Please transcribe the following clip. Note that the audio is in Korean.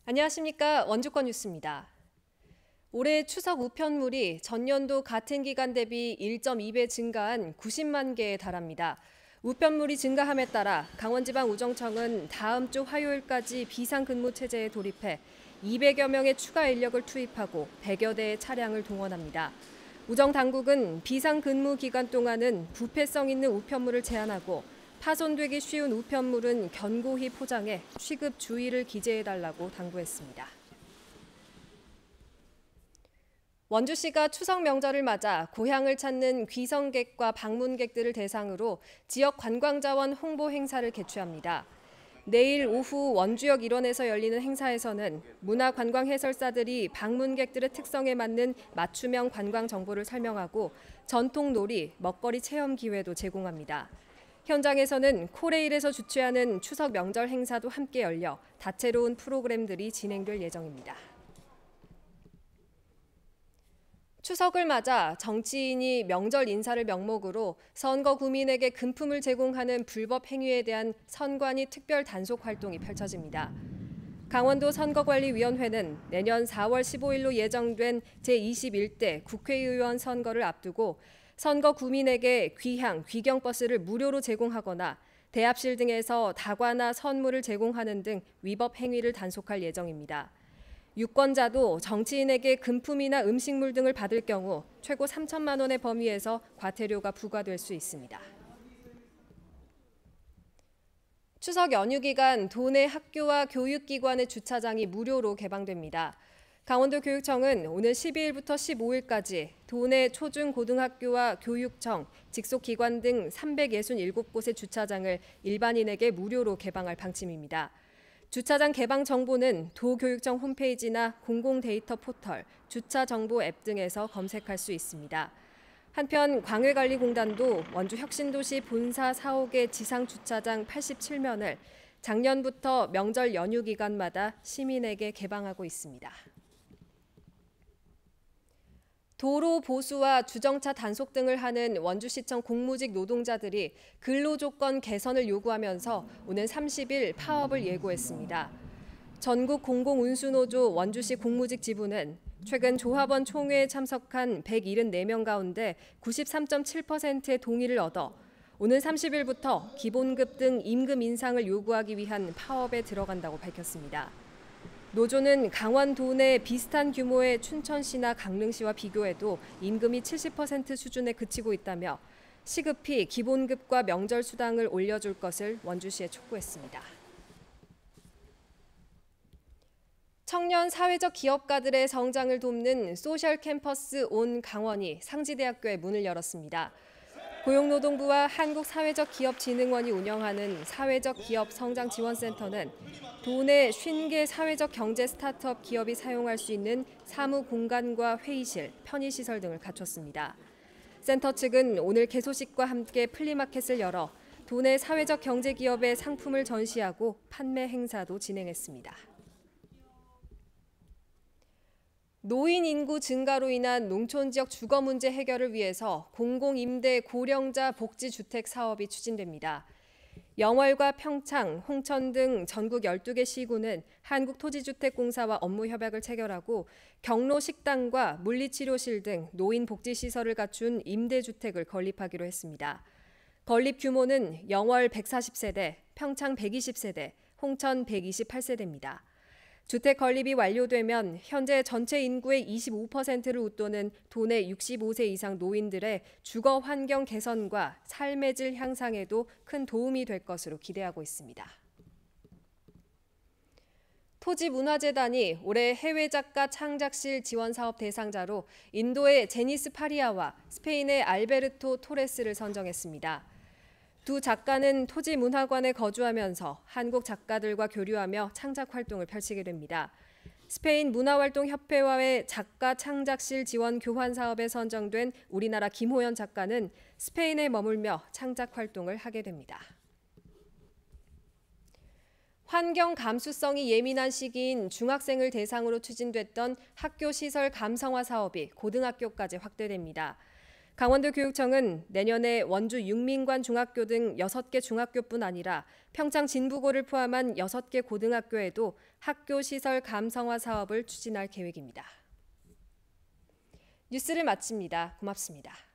안녕하십니까. 원주권 뉴스입니다. 올해 추석 우편물이 전년도 같은 기간 대비 1.2배 증가한 90만 개에 달합니다. 우편물이 증가함에 따라 강원지방우정청은 다음 주 화요일까지 비상근무 체제에 돌입해 200여 명의 추가 인력을 투입하고 100여 대의 차량을 동원합니다. 우정당국은 비상근무 기간 동안은 부패성 있는 우편물을 제한하고 파손되기 쉬운 우편물은 견고히 포장해 취급 주의를 기재해달라고 당부했습니다. 원주시가 추석 명절을 맞아 고향을 찾는 귀성객과 방문객들을 대상으로 지역 관광자원 홍보 행사를 개최합니다. 내일 오후 원주역 일원에서 열리는 행사에서는 문화관광 해설사들이 방문객들의 특성에 맞는 맞춤형 관광 정보를 설명하고 전통 놀이, 먹거리 체험 기회도 제공합니다. 현장에서는 코레일에서 주최하는 추석 명절 행사도 함께 열려 다채로운 프로그램들이 진행될 예정입니다. 추석을 맞아 정치인이 명절 인사를 명목으로 선거 구민에게 금품을 제공하는 불법 행위에 대한 선관위 특별 단속 활동이 펼쳐집니다. 강원도 선거관리위원회는 내년 4월 15일로 예정된 제21대 국회의원 선거를 앞두고 선거 구민에게 귀향, 귀경버스를 무료로 제공하거나 대합실 등에서 다과나 선물을 제공하는 등 위법 행위를 단속할 예정입니다. 유권자도 정치인에게 금품이나 음식물 등을 받을 경우 최고 3천만 원의 범위에서 과태료가 부과될 수 있습니다. 추석 연휴 기간 도내 학교와 교육기관의 주차장이 무료로 개방됩니다. 강원도교육청은 오늘 12일부터 15일까지 도내 초중고등학교와 교육청, 직속기관 등 367곳의 주차장을 일반인에게 무료로 개방할 방침입니다. 주차장 개방 정보는 도교육청 홈페이지나 공공데이터 포털, 주차정보 앱 등에서 검색할 수 있습니다. 한편 광해관리공단도 원주 혁신도시 본사 사옥의 지상주차장 87면을 작년부터 명절 연휴 기간마다 시민에게 개방하고 있습니다. 도로 보수와 주정차 단속 등을 하는 원주시청 공무직 노동자들이 근로조건 개선을 요구하면서 오는 30일 파업을 예고했습니다. 전국 공공운수노조 원주시 공무직 지부는 최근 조합원 총회에 참석한 174명 가운데 93.7%의 동의를 얻어 오는 30일부터 기본급 등 임금 인상을 요구하기 위한 파업에 들어간다고 밝혔습니다. 노조는 강원도 내 비슷한 규모의 춘천시나 강릉시와 비교해도 임금이 70% 수준에 그치고 있다며 시급히 기본급과 명절 수당을 올려줄 것을 원주시에 촉구했습니다. 청년 사회적 기업가들의 성장을 돕는 소셜 캠퍼스 온 강원이 상지대학교에 문을 열었습니다. 고용노동부와 한국사회적기업진흥원이 운영하는 사회적 기업 성장지원센터는 도내 50개 사회적 경제 스타트업 기업이 사용할 수 있는 사무 공간과 회의실, 편의시설 등을 갖췄습니다. 센터 측은 오늘 개소식과 함께 플리마켓을 열어 도내 사회적 경제 기업의 상품을 전시하고 판매 행사도 진행했습니다. 노인 인구 증가로 인한 농촌 지역 주거 문제 해결을 위해서 공공임대 고령자 복지주택 사업이 추진됩니다. 영월과 평창, 홍천 등 전국 12개 시군은 한국토지주택공사와 업무 협약을 체결하고 경로 식당과 물리치료실 등 노인 복지시설을 갖춘 임대주택을 건립하기로 했습니다. 건립 규모는 영월 140세대, 평창 120세대, 홍천 128세대입니다. 주택 건립이 완료되면 현재 전체 인구의 25%를 웃도는 도내 65세 이상 노인들의 주거 환경 개선과 삶의 질 향상에도 큰 도움이 될 것으로 기대하고 있습니다. 토지문화재단이 올해 해외 작가 창작실 지원 사업 대상자로 인도의 제니스 파리아와 스페인의 알베르토 토레스를 선정했습니다. 두 작가는 토지문화관에 거주하면서 한국 작가들과 교류하며 창작 활동을 펼치게 됩니다. 스페인 문화활동협회와의 작가 창작실 지원 교환 사업에 선정된 우리나라 김호연 작가는 스페인에 머물며 창작 활동을 하게 됩니다. 환경 감수성이 예민한 시기인 중학생을 대상으로 추진됐던 학교 시설 감성화 사업이 고등학교까지 확대됩니다. 강원도 교육청은 내년에 원주 육민관 중학교 등 6개 중학교뿐 아니라 평창 진부고를 포함한 6개 고등학교에도 학교 시설 감성화 사업을 추진할 계획입니다. 뉴스를 마칩니다. 고맙습니다.